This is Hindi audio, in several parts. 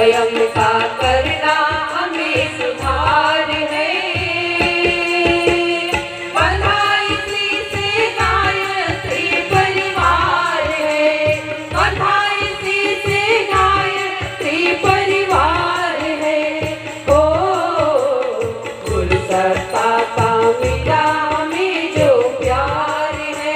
स्वयं का करना हमें सुधार है। बधाई से गायत्री परिवार है, बधाई से गायत्री परिवार है। ओ गुरु सत्ता का मिला हमें जो प्यार है।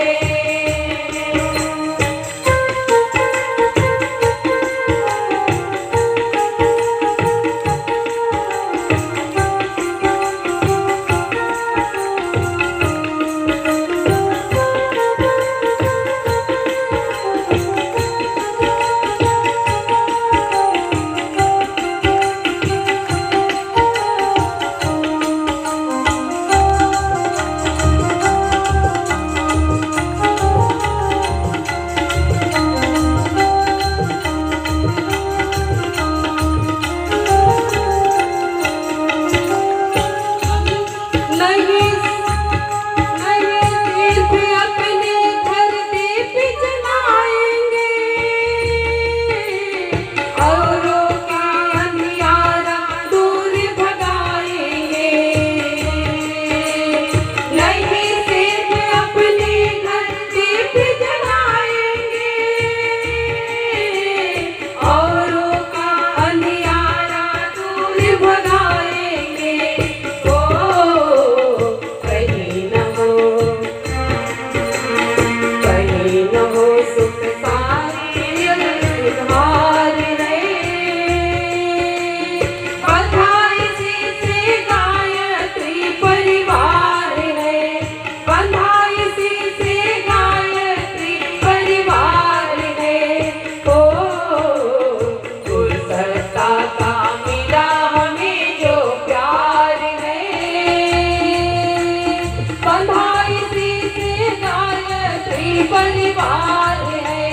परिवार है,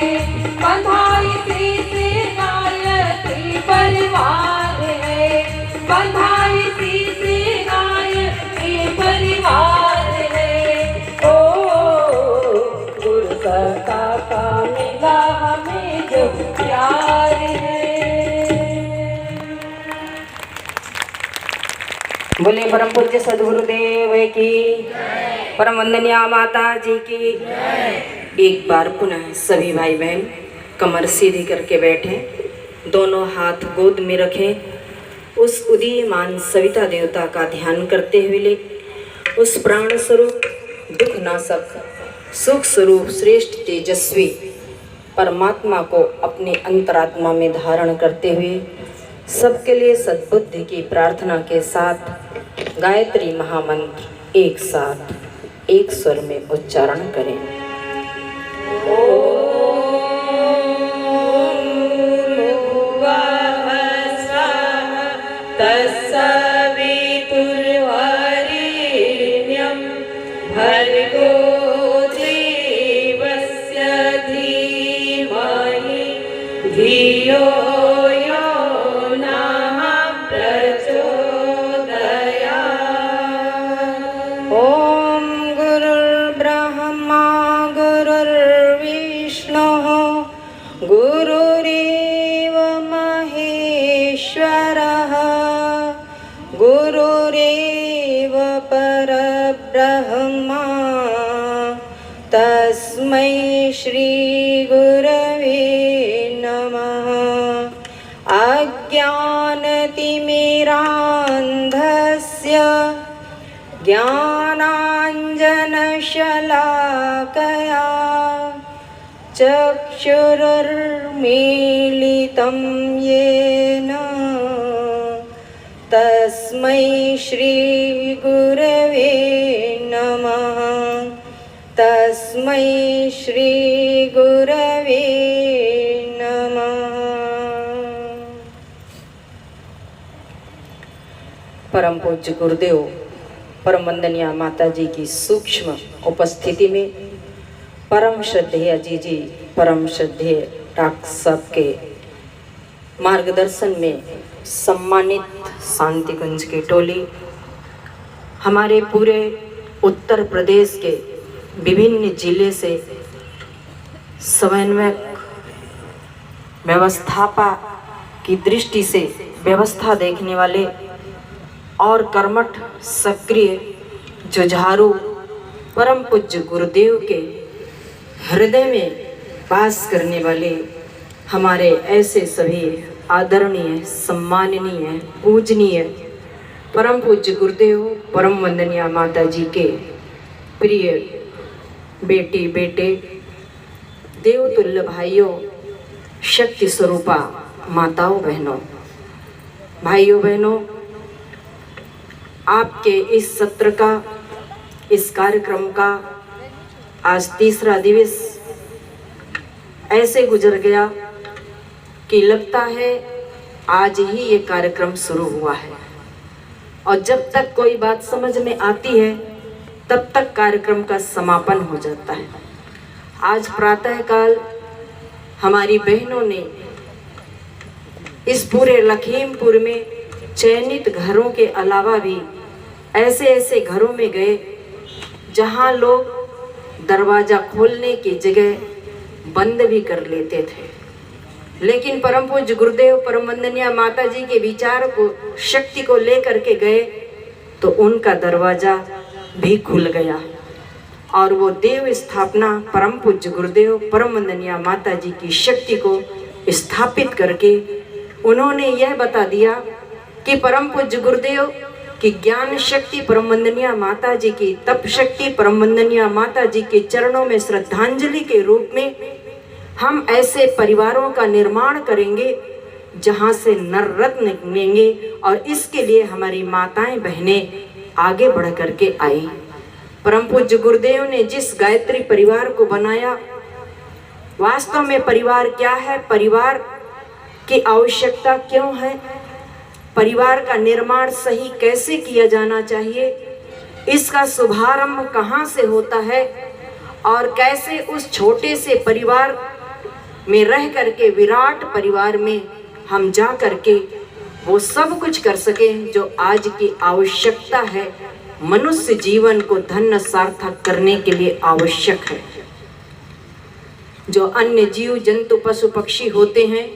बधाई से गायत्री परिवार है, बधाई से गायत्री परिवार है। ओ गुरु सत्ता का मिला हमें जो प्यार है। बोले परम पूज्य सद्गुरुदेव की, परम वंदनीय माता जी की। एक बार पुनः सभी भाई बहन कमर सीधी करके बैठे, दोनों हाथ गोद में रखें। उस उदीयमान सविता देवता का ध्यान करते हुए उस प्राण स्वरूप दुख नाशक सुख स्वरूप श्रेष्ठ तेजस्वी परमात्मा को अपने अंतरात्मा में धारण करते हुए सबके लिए सद्बुद्धि की प्रार्थना के साथ गायत्री महामंत्र एक साथ एक स्वर में उच्चारण करें। तत्सवितुर्वरेण्यं भर्गो देवस्य धीमहि धियो यो नः प्रचोदयात्। ॐ गुरुर्ब्रह्मा गुरुर्विष्णुः गुरुरेव महेश्वरः गुरुरेव परब्रह्मा तस्मै श्री गुरवे नमः। अज्ञानतिमिरान्धस्य ज्ञानाञ्जनशलाकया चक्षुरुर्मीलितं येन तस्मै श्री गुरवे नमः। तस्मै श्री गुरवे नमः। परम पूज्य गुरुदेव परम वंदनीय माता जी की सूक्ष्म उपस्थिति में परम श्रद्धेय जी परम श्रद्धेय डॉक्टर साहब के मार्गदर्शन में सम्मानित शांतिकुंज की टोली हमारे पूरे उत्तर प्रदेश के विभिन्न जिले से समन्वयक व्यवस्थापा की दृष्टि से व्यवस्था देखने वाले और कर्मठ सक्रिय जुझारू परम पूज्य गुरुदेव के हृदय में वास करने वाले हमारे ऐसे सभी आदरणीय, सम्माननीय, पूजनीय परम पूज्य गुरुदेव, परम वंदनीय माता जी के प्रिय बेटी बेटे, देवतुल्य भाइयों, शक्ति स्वरूपा माताओं बहनों, भाइयों बहनों, आपके इस सत्र का, इस कार्यक्रम का आज तीसरा दिवस ऐसे गुजर गया कि लगता है आज ही ये कार्यक्रम शुरू हुआ है, और जब तक कोई बात समझ में आती है तब तक कार्यक्रम का समापन हो जाता है। आज प्रातःकाल हमारी बहनों ने इस पूरे लखीमपुर में चयनित घरों के अलावा भी ऐसे ऐसे घरों में गए जहां लोग दरवाज़ा खोलने की जगह बंद भी कर लेते थे, लेकिन परम पूज्य गुरुदेव, परम वंदनीय माता जी के विचार को, शक्ति को लेकर के गए तो उनका दरवाज़ा भी खुल गया और वो देव स्थापना परम पूज्य गुरुदेव, परम वंदनीय माता जी की शक्ति को स्थापित करके उन्होंने यह बता दिया कि परम पूज्य गुरुदेव की ज्ञान शक्ति, परम वंदनीय माता जी की तप शक्ति, परम वंदनीय माता जी के चरणों में श्रद्धांजलि के रूप में हम ऐसे परिवारों का निर्माण करेंगे जहां से नर रत्न निकलेंगे, और इसके लिए हमारी माताएं बहनें आगे बढ़ करके आई। परम पूज्य गुरुदेव ने जिस गायत्री परिवार को बनाया, वास्तव में परिवार क्या है, परिवार की आवश्यकता क्यों है, परिवार का निर्माण सही कैसे किया जाना चाहिए, इसका शुभारंभ कहाँ से होता है, और कैसे उस छोटे से परिवार में रह करके विराट परिवार में हम जा करके वो सब कुछ कर सकें जो आज की आवश्यकता है, मनुष्य जीवन को धन्य सार्थक करने के लिए आवश्यक है। जो अन्य जीव जंतु पशु पक्षी होते हैं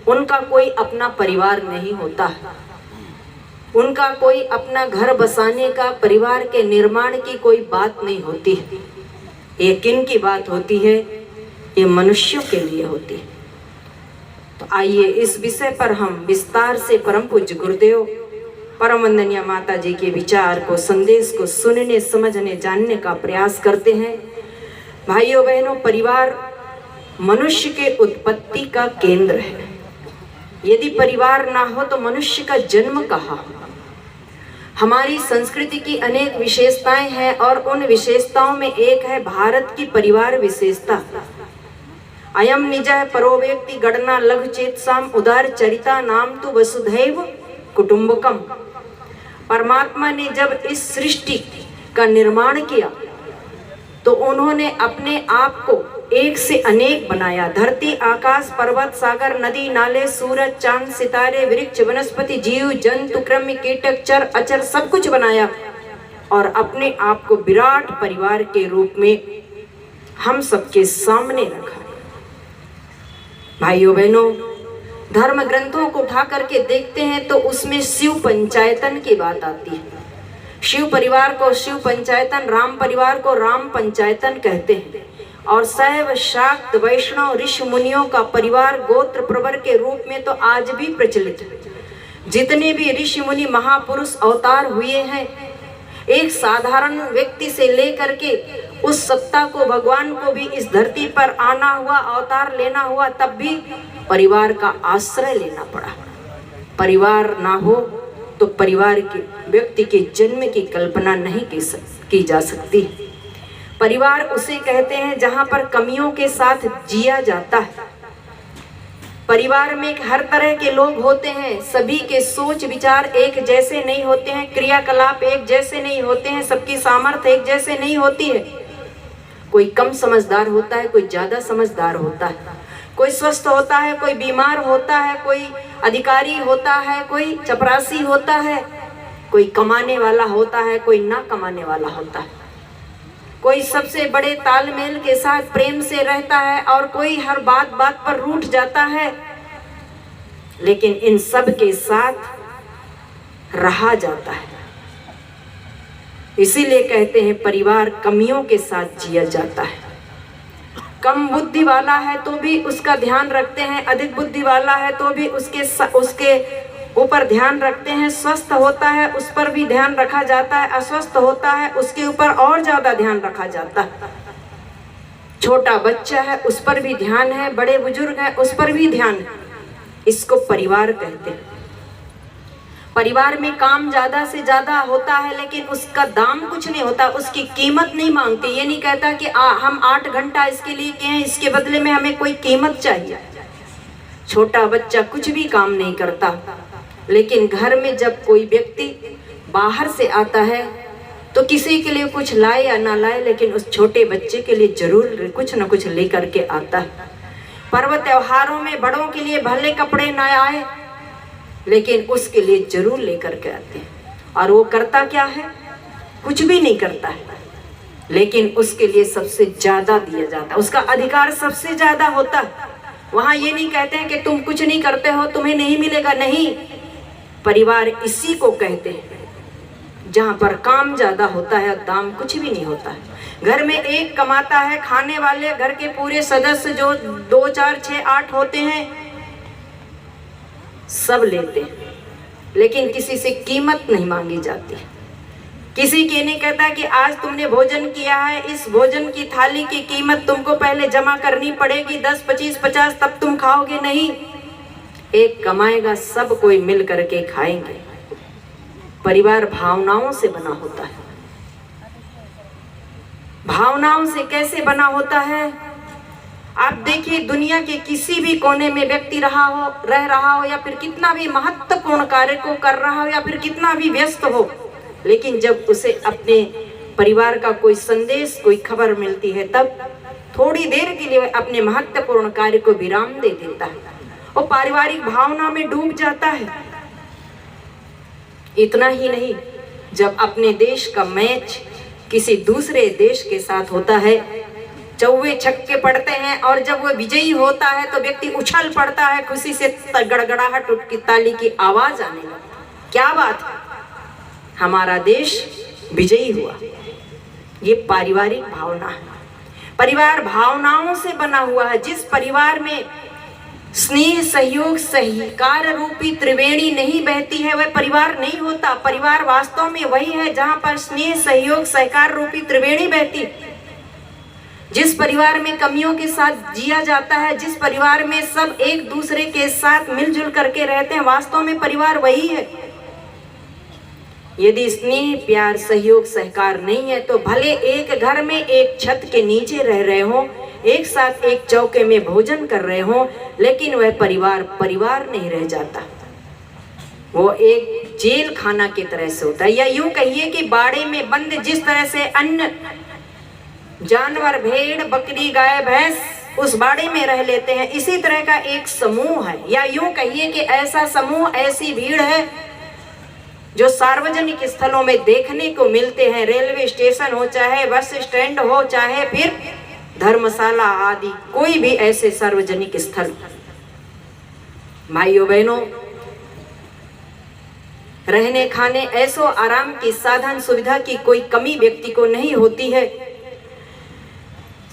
उनका कोई अपना परिवार नहीं होता है, उनका कोई अपना घर बसाने का, परिवार के निर्माण की कोई बात नहीं होती है। ये किन की बात होती है? ये मनुष्यों के लिए होती है। तो आइए इस विषय पर हम विस्तार से परम पूज्य गुरुदेव, परम वंदनीय माता जी के विचार को, संदेश को सुनने, समझने, जानने का प्रयास करते हैं। भाइयों बहनों, परिवार मनुष्य के उत्पत्ति का केंद्र है। यदि परिवार ना हो तो मनुष्य का जन्म कहाँ? हमारी संस्कृति की अनेक विशेषताएं हैं और उन विशेषताओं में एक है भारत की परिवार विशेषता। अयम निजः परो व्यक्ति गणना लघु चेतसाम उदार चरिता नाम तो वसुधैव कुटुंबकम। परमात्मा ने जब इस सृष्टि का निर्माण किया तो उन्होंने अपने आप को एक से अनेक बनाया। धरती, आकाश, पर्वत, सागर, नदी, नाले, सूरज, चांद, सितारे, वृक्ष, वनस्पति, जीव जंतु, कृमि, कीटक, चर अचर सब कुछ बनाया और अपने आप को विराट परिवार के रूप में हम सबके सामने रखा। भाइयों बहनों, धर्म ग्रंथों को उठा करके देखते हैं तो उसमें शिव पंचायतन की बात आती है। शिव परिवार को शिव पंचायतन, राम परिवार को राम पंचायतन कहते हैं। और शैव, शाक्त, वैष्णव, ऋषि मुनियों का परिवार गोत्र प्रवर के रूप में तो आज भी प्रचलित है। जितने भी ऋषि मुनि महापुरुष अवतार हुए हैं, एक साधारण व्यक्ति से लेकर के उस सत्ता को, भगवान को भी इस धरती पर आना हुआ, अवतार लेना हुआ, तब भी परिवार का आश्रय लेना पड़ा। परिवार ना हो तो परिवार के व्यक्ति के जन्म की कल्पना नहीं की जा सकती। परिवार उसे कहते हैं जहां पर कमियों के साथ जिया जाता है। परिवार में हर तरह के लोग होते हैं, सभी के सोच विचार एक जैसे नहीं होते हैं, क्रियाकलाप एक जैसे नहीं होते हैं, सबकी सामर्थ्य एक जैसे नहीं होती है। कोई कम समझदार होता है, कोई ज्यादा समझदार होता है, कोई स्वस्थ होता है, कोई बीमार होता है, कोई अधिकारी होता है, कोई चपरासी होता है, कोई कमाने वाला होता है, कोई ना कमाने वाला होता है, कोई सबसे बड़े तालमेल के साथ प्रेम से रहता है और कोई हर बात बात पर रूठ जाता है। लेकिन इन सब के साथ रहा जाता है। इसीलिए कहते हैं परिवार कमियों के साथ जिया जाता है। कम बुद्धि वाला है तो भी उसका ध्यान रखते हैं, अधिक बुद्धि वाला है तो भी उसके ऊपर ध्यान रखते हैं। स्वस्थ होता है उस पर भी ध्यान रखा जाता है, अस्वस्थ होता है उसके ऊपर और ज्यादा ध्यान रखा जाता है। छोटा बच्चा है उस पर भी ध्यान है, बड़े बुजुर्ग है उस पर भी ध्यान है। इसको परिवार कहते हैं। परिवार में काम ज्यादा से ज्यादा होता है लेकिन उसका दाम कुछ नहीं होता, उसकी कीमत नहीं मांगते। ये नहीं कहता कि हम 8 घंटा इसके लिए किए हैं, इसके बदले में हमें कोई कीमत चाहिए। छोटा बच्चा कुछ भी काम नहीं करता, लेकिन घर में जब कोई व्यक्ति बाहर से आता है तो किसी के लिए कुछ लाए या ना लाए, लेकिन उस छोटे बच्चे के लिए जरूर कुछ न कुछ लेकर के आता है। पर्व त्योहारों में बड़ों के लिए भले कपड़े ना आए, लेकिन उसके लिए जरूर लेकर के आते हैं। और वो करता क्या है? कुछ भी नहीं करता है, लेकिन उसके लिए सबसे ज्यादा दिया जाता है, उसका अधिकार सबसे ज्यादा होता है। वहां ये नहीं कहते हैं कि तुम कुछ नहीं करते हो तुम्हें नहीं मिलेगा, नहीं। परिवार इसी को कहते हैं जहां पर काम ज्यादा होता है और दाम कुछ भी नहीं होता है। घर में एक कमाता है, खाने वाले घर के पूरे सदस्य जो 2, 4, 6, 8 होते हैं सब लेते हैं, लेकिन किसी से कीमत नहीं मांगी जाती। किसी के नहीं कहता कि आज तुमने भोजन किया है, इस भोजन की थाली की कीमत तुमको पहले जमा करनी पड़ेगी, 10, 25, 50 तब तुम खाओगे, नहीं। एक कमाएगा, सब कोई मिल करके खाएंगे। परिवार भावनाओं से बना होता है। भावनाओं से कैसे बना होता है? आप देखिए दुनिया के किसी भी कोने में व्यक्ति रह रहा हो या फिर कितना भी महत्वपूर्ण कार्य को कर रहा हो या फिर कितना भी व्यस्त हो, लेकिन जब उसे अपने परिवार का कोई संदेश, कोई खबर मिलती है, तब थोड़ी देर के लिए अपने महत्वपूर्ण कार्य को विराम दे देता है और पारिवारिक भावना में डूब जाता है। इतना ही नहीं, जब अपने देश का मैच किसी दूसरे देश के साथ होता है, चौवे छक्के पड़ते हैं और जब वो विजयी होता है तो व्यक्ति उछल पड़ता है, खुशी से गड़गड़ाहट की ताली की आवाज आने लगती। क्या बात है, हमारा देश विजयी हुआ। ये पारिवारिक भावना है। परिवार भावनाओं से बना हुआ है। जिस परिवार में स्नेह, सहयोग, सहकार रूपी त्रिवेणी नहीं बहती है वह परिवार नहीं होता। परिवार वास्तव में वही है जहां पर स्नेह, सहयोग, सहकार रूपी त्रिवेणी बहती। जिस परिवार में कमियों के साथ जिया जाता है, जिस परिवार में सब एक दूसरे के साथ मिलजुल करके रहते हैं, वास्तव में परिवार वही है। यदि स्नेह, प्यार, सहयोग, सहकार नहीं है तो भले एक घर में एक छत के नीचे रह रहे हो, एक साथ एक चौके में भोजन कर रहे हो, लेकिन वह परिवार नहीं रह जाता। वो एक जेल खाना की तरह से होता है। या यूं कहिए कि बाड़े में बंद जिस तरह से अन्य जानवर, भेड़, बकरी, गाय, भैंस उस बाड़े में रह लेते हैं, इसी तरह का एक समूह है। या यूं कहिए कि ऐसा समूह, ऐसी भीड़ है जो सार्वजनिक स्थलों में देखने को मिलते हैं। रेलवे स्टेशन हो, चाहे बस स्टैंड हो, चाहे फिर धर्मशाला आदि, कोई भी ऐसे सार्वजनिक स्थल। भाइयों बहनों, रहने, खाने, ऐसो आराम की साधन सुविधा की कोई कमी व्यक्ति को नहीं होती है।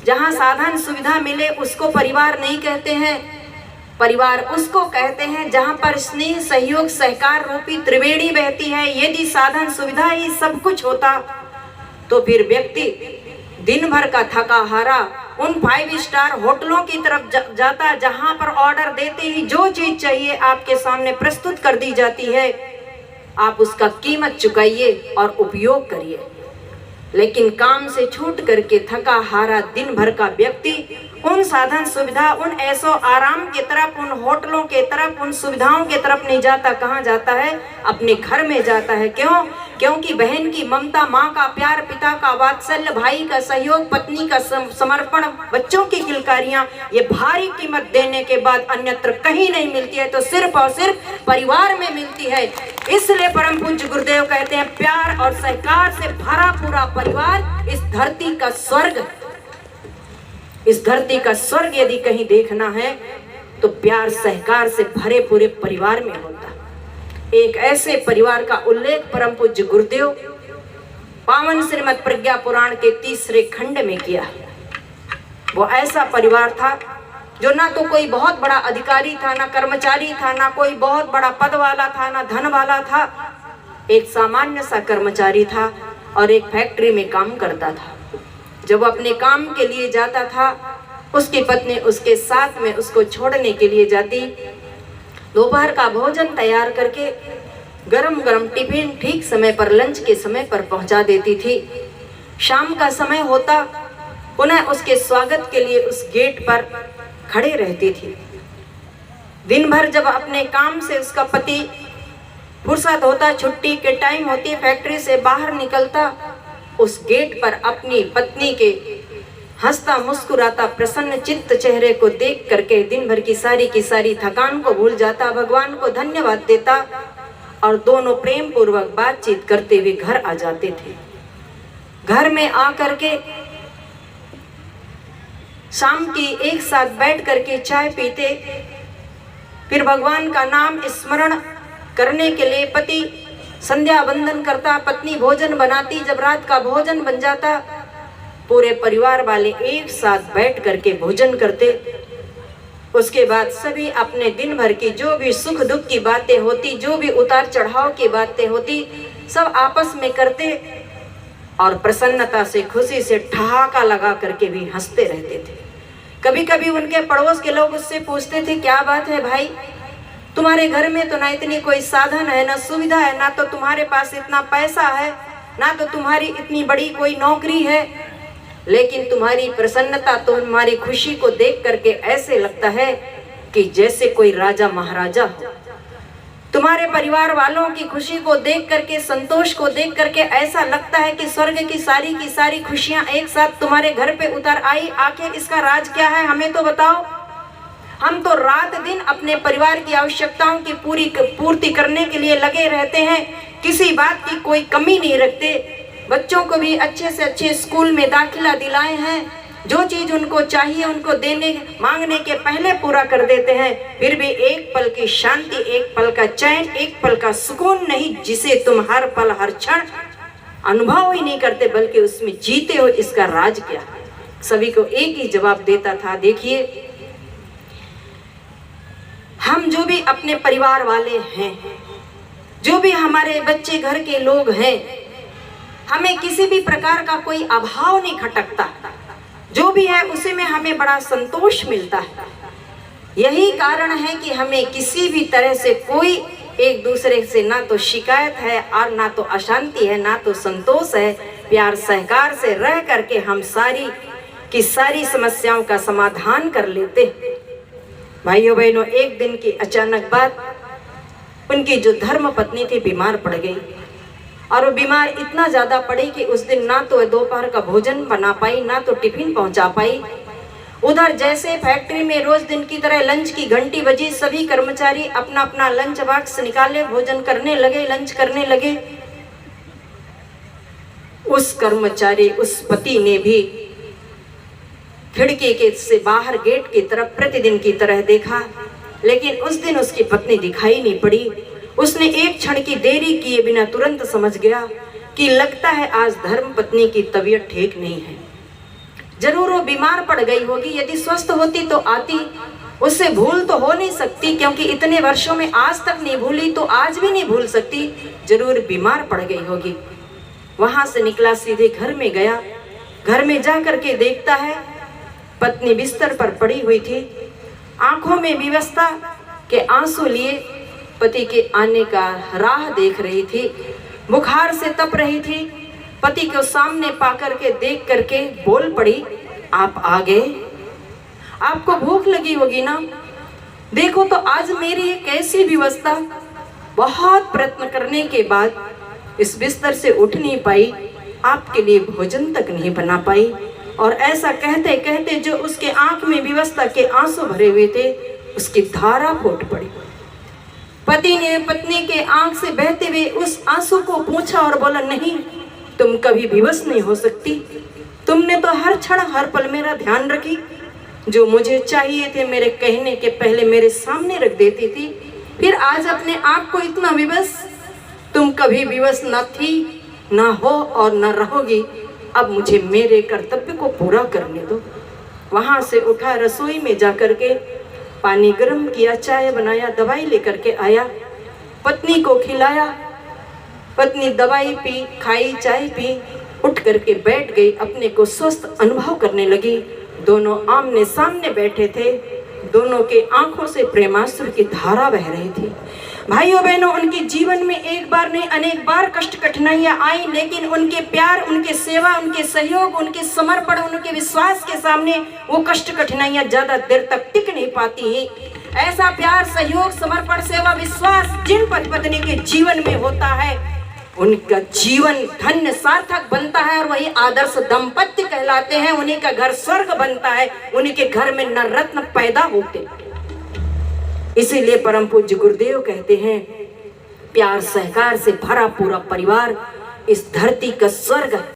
जहां साधन सुविधा मिले उसको परिवार नहीं कहते हैं। परिवार उसको कहते हैं जहां पर स्नेह, सहयोग, सहकार रूपी त्रिवेणी बहती है। यदि साधन सुविधा ही सब कुछ होता तो फिर व्यक्ति दिन भर का थका हारा उन 5 स्टार होटलों की तरफ जाता, जहां पर ऑर्डर देते ही जो चीज चाहिए आपके सामने प्रस्तुत कर दी जाती है, आप उसका कीमत चुकाइए और उपयोग करिए। लेकिन काम से छूट करके थका हारा दिन भर का व्यक्ति उन साधन सुविधा, उन ऐसो आराम की तरफ, उन होटलों के तरफ, उन सुविधाओं के तरफ नहीं जाता। कहाँ जाता है? अपने घर में जाता है। क्यों? क्योंकि बहन की ममता, माँ का प्यार, पिता का वात्सल्य, भाई का सहयोग, पत्नी का समर्पण, बच्चों की किलकारियां, ये भारी कीमत देने के बाद अन्यत्र कहीं नहीं मिलती है, तो सिर्फ और सिर्फ परिवार में मिलती है। इसलिए परम पूज्य गुरुदेव कहते हैं, प्यार और सहकार से भरा पूरा परिवार इस धरती का स्वर्ग। इस धरती का स्वर्ग यदि कहीं देखना है तो प्यार सहकार से भरे पूरे परिवार में होता। एक ऐसे परिवार का उल्लेख परम पूज्य गुरुदेव पावन श्रीमद् प्रज्ञा पुराण के 3रे खंड में किया। वो ऐसा परिवार था जो ना तो कोई बहुत बड़ा अधिकारी था, ना कर्मचारी था, ना कोई बहुत बड़ा पद वाला था, ना धन वाला था। एक सामान्य सा कर्मचारी था और एक फैक्ट्री में काम करता था। जब वो अपने काम के लिए जाता था, उसकी पत्नी उसके साथ में उसको छोड़ने के लिए जाती। दोपहर का भोजन तैयार करके गरम गरम टिफिन ठीक समय पर, लंच के समय पर पहुंचा देती थी। शाम का समय होता, पुनः उसके स्वागत के लिए उस गेट पर खड़े रहती थी। दिन भर जब अपने काम से उसका पति फुर्सत होता, छुट्टी के टाइम होती, फैक्ट्री से बाहर निकलता, उस गेट पर अपनी पत्नी के हंसता मुस्कुराता प्रसन्न चित्त चेहरे को देख करके दिन भर की सारी थकान को भूल जाता, भगवान को धन्यवाद देता और दोनों प्रेम पूर्वक बातचीत करते हुए घर आ जाते थे। घर में आ करके शाम की एक साथ बैठ करके चाय पीते, फिर भगवान का नाम स्मरण करने के लिए पति संध्या वंदन करता, पत्नी भोजन बनाती। जब रात का भोजन बन जाता, पूरे परिवार वाले एक साथ बैठ करके भोजन करते। उसके बाद सभी अपने दिन भर की जो भी सुख दुख की बातें होती, जो भी उतार चढ़ाव की बातें होती, सब आपस में करते और प्रसन्नता से, खुशी से ठहाका लगा करके भी हंसते रहते थे। कभी कभी उनके पड़ोस के लोग उससे पूछते थे, क्या बात है भाई, तुम्हारे घर में तो ना इतनी कोई साधन है, ना सुविधा है, ना तो तुम्हारे पास इतना पैसा है, ना तो तुम्हारी इतनी बड़ी कोई नौकरी है, लेकिन तुम्हारी प्रसन्नता, तुम्हारी खुशी को देख करके ऐसे लगता है कि जैसे कोई राजा महाराजा हो। तुम्हारे परिवार वालों की खुशी को देख करके, संतोष को देख करके ऐसा लगता है कि स्वर्ग की सारी खुशियां एक साथ तुम्हारे घर पे उतर आई। आखिर इसका राज क्या है, हमें तो बताओ। हम तो रात दिन अपने परिवार की आवश्यकताओं की पूर्ति करने के लिए लगे रहते हैं, किसी बात की कोई कमी नहीं रखते। बच्चों को भी अच्छे से अच्छे स्कूल में दाखिला दिलाए हैं, जो चीज उनको चाहिए उनको मांगने के पहले पूरा कर देते हैं। फिर भी एक पल की शांति, एक पल का चैन, एक पल का सुकून नहीं, जिसे तुम हर पल हर क्षण अनुभव ही नहीं करते बल्कि उसमें जीते हो। इसका राज क्या? सभी को एक ही जवाब देता था, देखिए हम जो भी अपने परिवार वाले हैं, जो भी हमारे बच्चे घर के लोग हैं, हमें किसी भी प्रकार का कोई अभाव नहीं खटकता, जो भी है उसी में हमें बड़ा संतोष मिलता है। यही कारण है कि हमें किसी भी तरह से कोई एक दूसरे से ना तो शिकायत है और ना तो अशांति है, ना तो संतोष है। प्यार सहकार से रह करके हम सारी की सारी समस्याओं का समाधान कर लेते हैं। भाइयों बहनों, एक दिन की अचानक बात, उनकी जो धर्म पत्नी थी बीमार पड़ गई और वो बीमार इतना ज़्यादा पड़ी कि उस दिन ना तो दोपहर का भोजन बना पाई, ना तो टिफिन पहुंचा पाई। उधर जैसे फैक्ट्री में रोज दिन की तरह लंच की घंटी बजी, सभी कर्मचारी अपना अपना लंच बॉक्स निकाले, भोजन करने लगे, लंच करने लगे। उस कर्मचारी, उस पति ने भी खिड़की के से बाहर गेट की तरफ प्रतिदिन की तरह देखा, लेकिन उस दिन उसकी पत्नी दिखाई नहीं पड़ी। उसने एक क्षण की देरी किए बिना तुरंत समझ गया कि लगता है आज धर्म पत्नी की तबीयत ठीक नहीं है, जरूर वो बीमार पड़ गई होगी। यदि स्वस्थ होती तो आती, उससे भूल तो हो नहीं सकती, क्योंकि इतने वर्षों में आज तक नहीं भूली तो आज भी नहीं भूल सकती, जरूर बीमार पड़ गई होगी। वहां से निकला, सीधे घर में गया। घर में जा करके देखता है पत्नी बिस्तर पर पड़ी हुई थी, आंखों में विवशता के आंसू लिए पति के आने का राह देख रही थी, बुखार से तप रही थी। पति को सामने पाकर के देख करके बोल पड़ी, आप आ गए, आपको भूख लगी होगी ना, देखो तो आज मेरी ये कैसी विवशता। बहुत प्रयत्न करने के बाद इस बिस्तर से उठ नहीं पाई, आपके लिए भोजन तक नहीं बना पाई। और ऐसा कहते कहते जो उसके आंख में विवशता के आंसू भरे हुए थे, उसकी धारा फूट पड़ी। पति ने पत्नी के आंख से बहते हुए उस आंसू को पूछा और बोला, नहीं, तुम कभी विवश नहीं हो सकती, तुमने तो हर क्षण हर पल मेरा ध्यान रखी, जो मुझे चाहिए थे मेरे कहने के पहले मेरे सामने रख देती थी, फिर आज अपने आप को इतना विवश। तुम कभी विवश न थी, ना हो और न रहोगी। अब मुझे मेरे कर्तव्य को पूरा करने दो। वहाँ से उठा, रसोई में जा कर के पानी गर्म किया, चाय बनाया, दवाई लेकर के आया, पत्नी को खिलाया। पत्नी दवाई पी, खाई, चाय पी, उठ करके बैठ गई, अपने को स्वस्थ अनुभव करने लगी। दोनों आमने सामने बैठे थे, दोनों के आंखों से प्रेमाश्रु की धारा बह रही थी। भाइयों बहनों, उनके जीवन में एक बार नहीं अनेक बार कष्ट कठिनाइयां आई, लेकिन उनके प्यार, उनके सेवा, उनके सहयोग, उनके समर्पण, उनके विश्वास के सामने वो कष्ट कठिनाइयां ज्यादा देर तक टिक नहीं पाती है। ऐसा प्यार, सहयोग, समर्पण, सेवा, विश्वास जिन पति पत्नी के जीवन में होता है, उनका जीवन धन्य सार्थक बनता है और वही आदर्श दंपत्ति कहलाते हैं। उन्हीं का घर स्वर्ग बनता है, उन्हीं के घर में नर रत्न पैदा होते हैं। इसीलिए परम पूज्य गुरुदेव कहते हैं, प्यार सहकार से भरा पूरा परिवार इस धरती का स्वर्ग है।